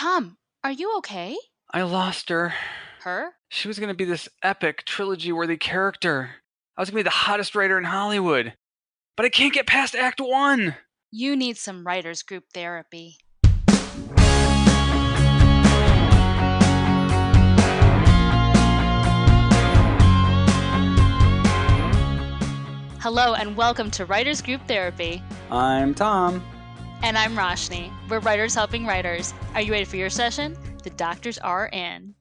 Tom, are you okay? I lost her. Her? She was going to be this epic, trilogy-worthy character. I was going to be the hottest writer in Hollywood. But I can't get past Act 1! You need some writers group therapy. Hello and welcome to Writers Group Therapy. I'm Tom. And I'm Roshni. We're writers helping writers. Are you ready for your session? The doctors are in.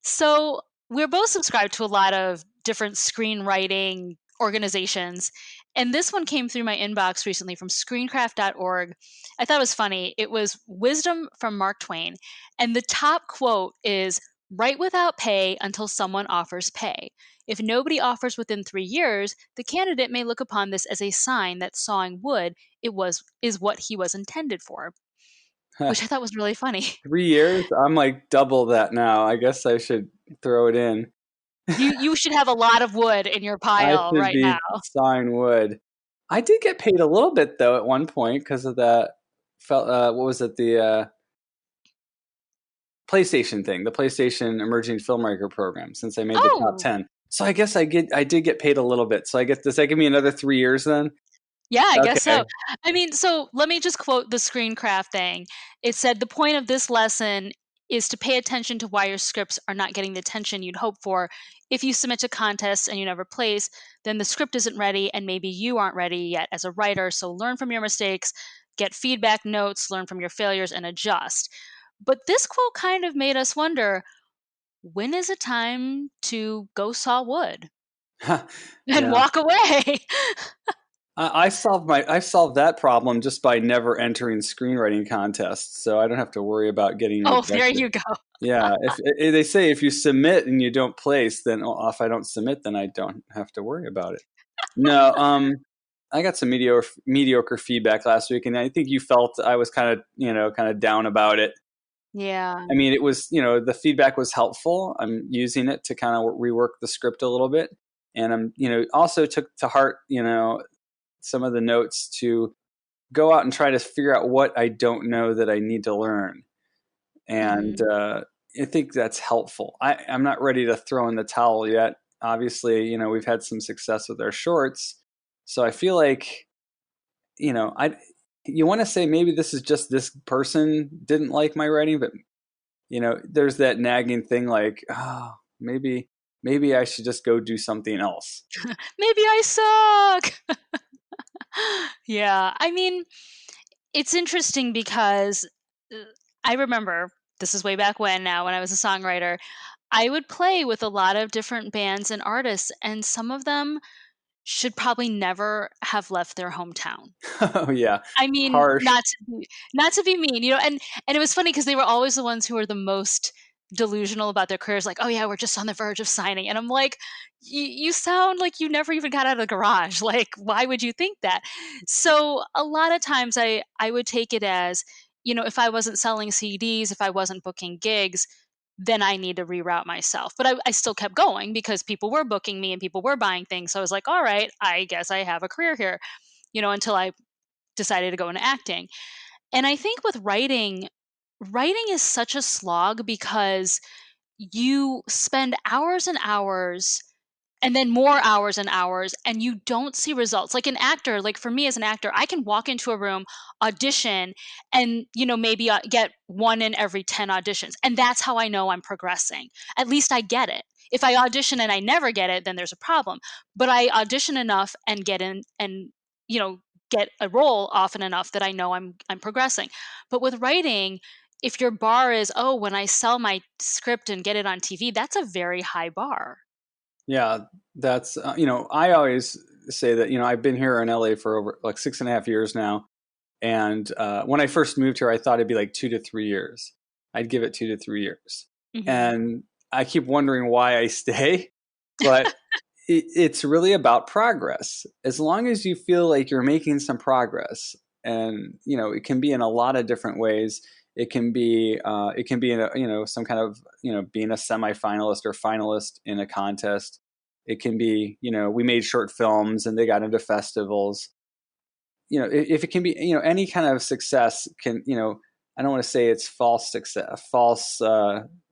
So we're both subscribed to a lot of different screenwriting organizations. And this one came through my inbox recently from screencraft.org. I thought it was funny. It was wisdom from Mark Twain. And the top quote is, "Write without pay until someone offers pay. If nobody offers within 3 years, the candidate may look upon this as a sign that sawing wood is what he was intended for," which I thought was really funny. 3 years? I'm like double that now. I guess I should throw it in. You should have a lot of wood in your I pile should right now. be sawing wood. I did get paid a little bit though at one point because of that. What was it? The PlayStation thing, the PlayStation Emerging Filmmaker Program. Since I made the top 10, so I guess I did get paid a little bit. So I guess does that give me another 3 years then? Yeah, I guess Okay. so. I mean, so let me just quote the Screencraft thing. It said, "The point of this lesson is to pay attention to why your scripts are not getting the attention you'd hope for. If you submit to contests and you never place, then the script isn't ready and maybe you aren't ready yet as a writer. So learn from your mistakes, get feedback notes, learn from your failures, and adjust." But this quote kind of made us wonder, when is it time to go saw wood and Yeah. walk away? I solved that problem just by never entering screenwriting contests, so I don't have to worry about getting Oh, there rejected. you go. Yeah, if they say if you submit and you don't place, then if I don't submit, then I don't have to worry about it. No, I got some mediocre feedback last week, and I think you felt I was kind of down about it. Yeah. I mean, it was the feedback was helpful. I'm using it to kind of rework the script a little bit, and I'm also took to heart some of the notes to go out and try to figure out what I don't know that I need to learn. And I think that's helpful. I'm not ready to throw in the towel yet. Obviously, we've had some success with our shorts. So I feel like, you want to say maybe this is just this person didn't like my writing, but, there's that nagging thing like, oh, maybe I should just go do something else. Maybe I suck. Yeah. I mean, it's interesting because I remember, this is way back when now, when I was a songwriter, I would play with a lot of different bands and artists, and some of them should probably never have left their hometown. Oh yeah. I mean, Harsh. not to be mean, and it was funny because they were always the ones who were the most delusional about their careers, like, "Oh yeah, we're just on the verge of signing," and I'm like, you sound like you never even got out of the garage. Like, why would you think that? So a lot of times I would take it as, if I wasn't selling CDs, if I wasn't booking gigs, then I need to reroute myself. But I still kept going because people were booking me and people were buying things. So I was like, all right, I guess I have a career here, until I decided to go into acting. And I think with writing is such a slog because you spend hours and hours and then more hours and hours and you don't see results. Like an actor, like for me as an actor, I can walk into a room, audition, and maybe get one in every 10 auditions. And that's how I know I'm progressing. At least I get it. If I audition and I never get it, then there's a problem. But I audition enough and get in and get a role often enough that I know I'm progressing. But with writing, if your bar is, oh, when I sell my script and get it on TV, that's a very high bar. Yeah, that's I always say that I've been here in LA for over like 6.5 years now, and when I first moved here, I thought it'd be like 2 to 3 years. I'd give it 2 to 3 years, and I keep wondering why I stay, but it's really about progress. As long as you feel like you're making some progress, and it can be in a lot of different ways. It can be in some kind of being a semifinalist or finalist in a contest. It can be we made short films and they got into festivals. If it can be any kind of success can I don't want to say it's false success, false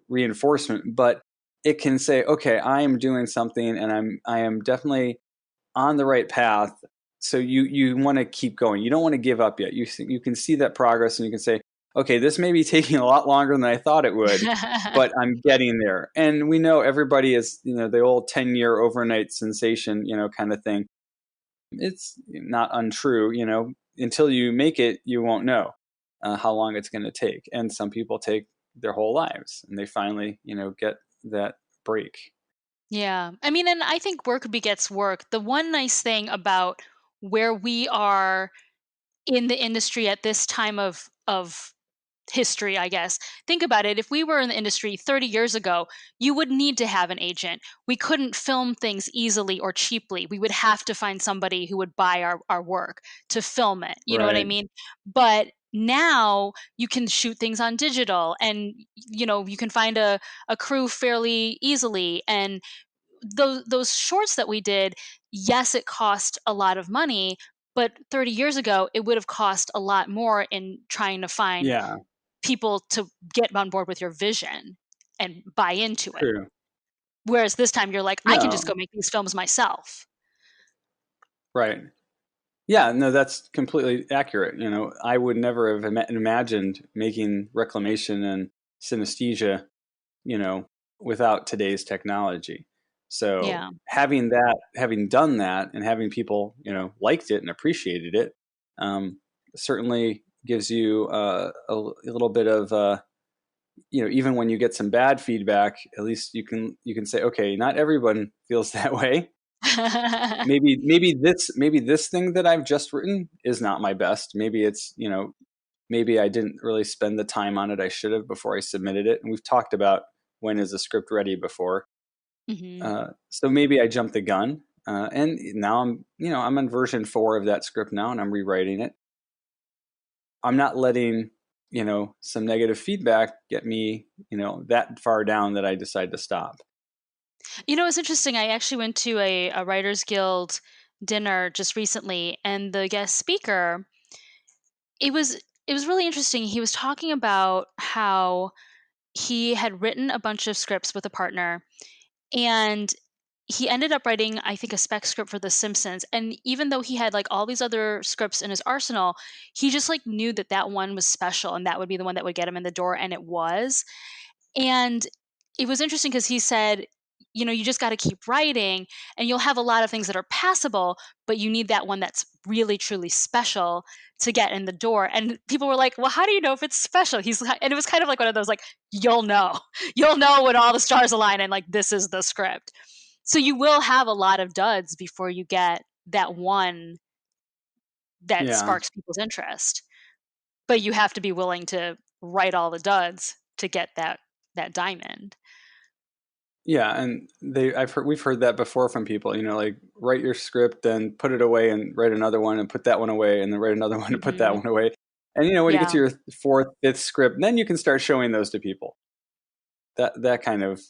reinforcement, but it can say, okay, I am doing something, and I am definitely on the right path. So you want to keep going. You don't want to give up yet. You can see that progress, and you can say, okay, this may be taking a lot longer than I thought it would, but I'm getting there. And we know everybody is, the old 10-year overnight sensation, kind of thing. It's not untrue, until you make it, you won't know how long it's going to take. And some people take their whole lives, and they finally, get that break. Yeah. I mean, and I think work begets work. The one nice thing about where we are in the industry at this time of history, I guess. Think about it. If we were in the industry 30 years ago, you would need to have an agent. We couldn't film things easily or cheaply. We would have to find somebody who would buy our work to film it. You know what I Right. mean? But now you can shoot things on digital, and you can find a crew fairly easily. And those shorts that we did, yes, it cost a lot of money, but 30 years ago it would have cost a lot more in trying to find Yeah, people to get on board with your vision and buy into it. true. Whereas this time you're like, I can just go No, make these films myself. right. Yeah, no, that's completely accurate. I would never have imagined making Reclamation and Synesthesia, you know, without today's technology. So Yeah. having done that, and having people, liked it and appreciated it, um, certainly gives you a little bit of, even when you get some bad feedback, at least you can say, okay, not everyone feels that way. Maybe this thing that I've just written is not my best. Maybe it's, maybe I didn't really spend the time on it I should have before I submitted it. And we've talked about when is a script ready before. Hmm. So maybe I jumped the gun. And now I'm on version 4 of that script now, and I'm rewriting it. I'm not letting, some negative feedback get me, that far down that I decide to stop. It's interesting. I actually went to a Writers Guild dinner just recently, and the guest speaker, it was really interesting. He was talking about how he had written a bunch of scripts with a partner, and he ended up writing, I think, a spec script for The Simpsons. And even though he had like all these other scripts in his arsenal, he just like knew that that one was special and that would be the one that would get him in the door, and it was. And it was interesting because he said, you just got to keep writing, and you'll have a lot of things that are passable, but you need that one that's really truly special to get in the door. And people were like, well, how do you know if it's special? And it was kind of like one of those, like, you'll know. You'll know when all the stars align and like this is the script. So you will have a lot of duds before you get that one that Yeah. sparks people's interest. But you have to be willing to write all the duds to get that diamond. Yeah, and we've heard that before from people, like write your script, then put it away and write another one and put that one away and then write another one and put that Mhm. one away. And when you get Yeah. to your fourth, fifth script, then you can start showing those to people. That kind of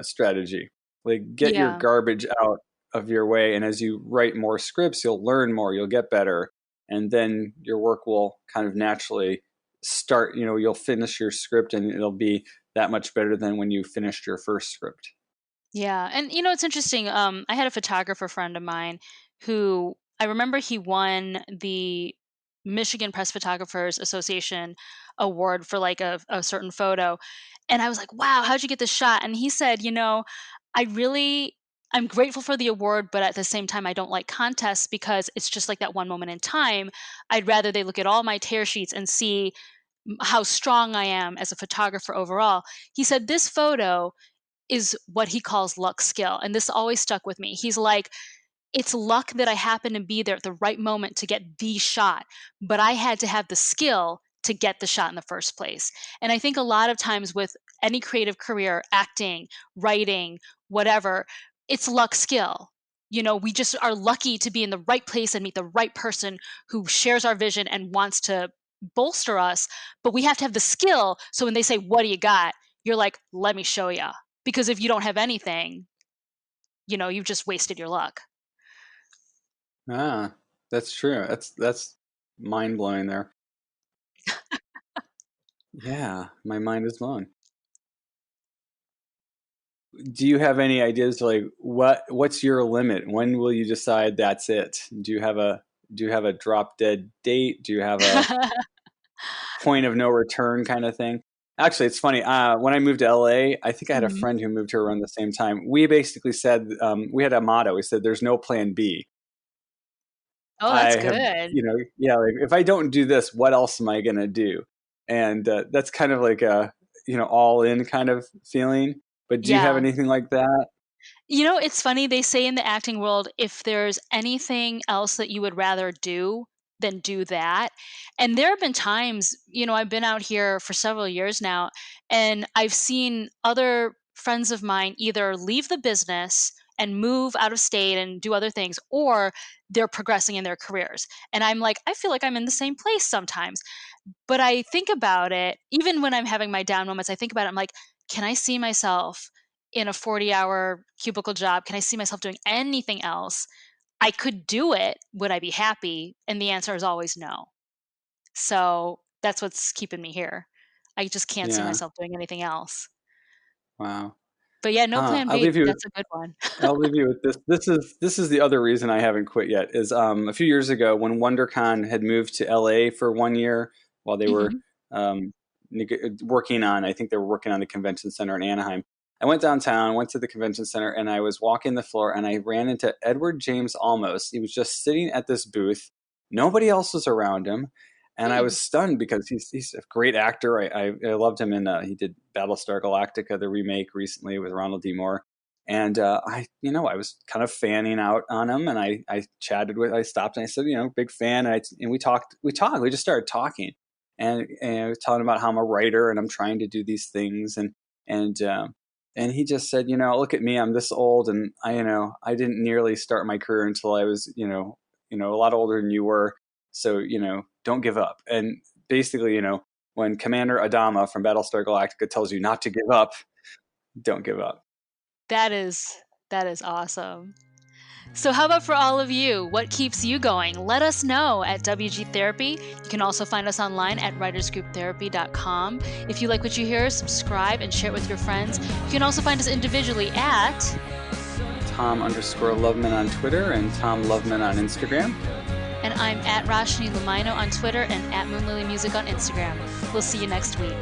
strategy. Like get your Yeah. garbage out of your way, and as you write more scripts, you'll learn more, you'll get better, and then your work will kind of naturally start. You'll finish your script, and it'll be that much better than when you finished your first script. Yeah. And it's interesting. I had a photographer friend of mine who I remember he won the Michigan Press Photographers Association award for like a certain photo. And I was like, wow, how'd you get this shot? And he said, I really I'm grateful for the award, but at the same time, I don't like contests because it's just like that one moment in time. I'd rather they look at all my tear sheets and see how strong I am as a photographer overall. He said, this photo is what he calls luck skill. And this always stuck with me. He's like, it's luck that I happen to be there at the right moment to get the shot, but I had to have the skill to get the shot in the first place. And I think a lot of times with any creative career, acting, writing, whatever, it's luck skill. We just are lucky to be in the right place and meet the right person who shares our vision and wants to bolster us. But we have to have the skill. So when they say, what do you got? You're like, let me show you. Because if you don't have anything, you've just wasted your luck. Ah, that's true. That's mind blowing there. Yeah, my mind is blown. Do you have any ideas to like what's your limit? When will you decide that's it? Do you have a drop dead date? Do you have a point of no return kind of thing? Actually, it's funny. When I moved to LA, I think I had a Mhm. friend who moved here around the same time. We basically said we had a motto. We said, "There's no plan B." Oh, that's I have, good. yeah, like if I don't do this, what else am I gonna do? And that's kind of like a, all in kind of feeling. But do you have Yeah. anything like that? It's funny, they say in the acting world, if there's anything else that you would rather do, then do that. And there have been times, I've been out here for several years now, and I've seen other friends of mine either leave the business and move out of state and do other things, or they're progressing in their careers. And I'm like, I feel like I'm in the same place sometimes. But I think about it, even when I'm having my down moments, I think about it, I'm like, can I see myself in a 40-hour cubicle job? Can I see myself doing anything else? I could do it. Would I be happy? And the answer is always no. So that's what's keeping me here. I just can't see Yeah. myself doing anything else. Wow. But yeah, no Huh. plan B. That's a good one. I'll leave you with this. This is the other reason I haven't quit yet. Is a few years ago when WonderCon had moved to LA for 1 year while they were Mhm. um, working on. I think they were working on the convention center in Anaheim. I went downtown, went to the convention center, and I was walking the floor, and I ran into Edward James Olmos. He was just sitting at this booth. Nobody else was around him, and I Hmm. was stunned because he's a great actor. I loved him in he did Battlestar Galactica, the remake recently with Ronald D. Moore. And I was kind of fanning out on him, and I stopped and I said, big fan. And we just started talking, and I was telling him about how I'm a writer and I'm trying to do these things, and and he just said, look at me, I'm this old, and I didn't nearly start my career until I was, a lot older than you were, so don't give up. And basically, when Commander Adama from Battlestar Galactica tells you not to give up, don't give up. That is that is awesome. So, how about for all of you? What keeps you going? Let us know at WG Therapy. You can also find us online at writersgrouptherapy.com. If you like what you hear, subscribe and share it with your friends. You can also find us individually at, Tom_Loveman on Twitter and Tom Loveman on Instagram. and I'm at Roshni Lamino on Twitter and at Moonlily Music on Instagram. We'll see you next week.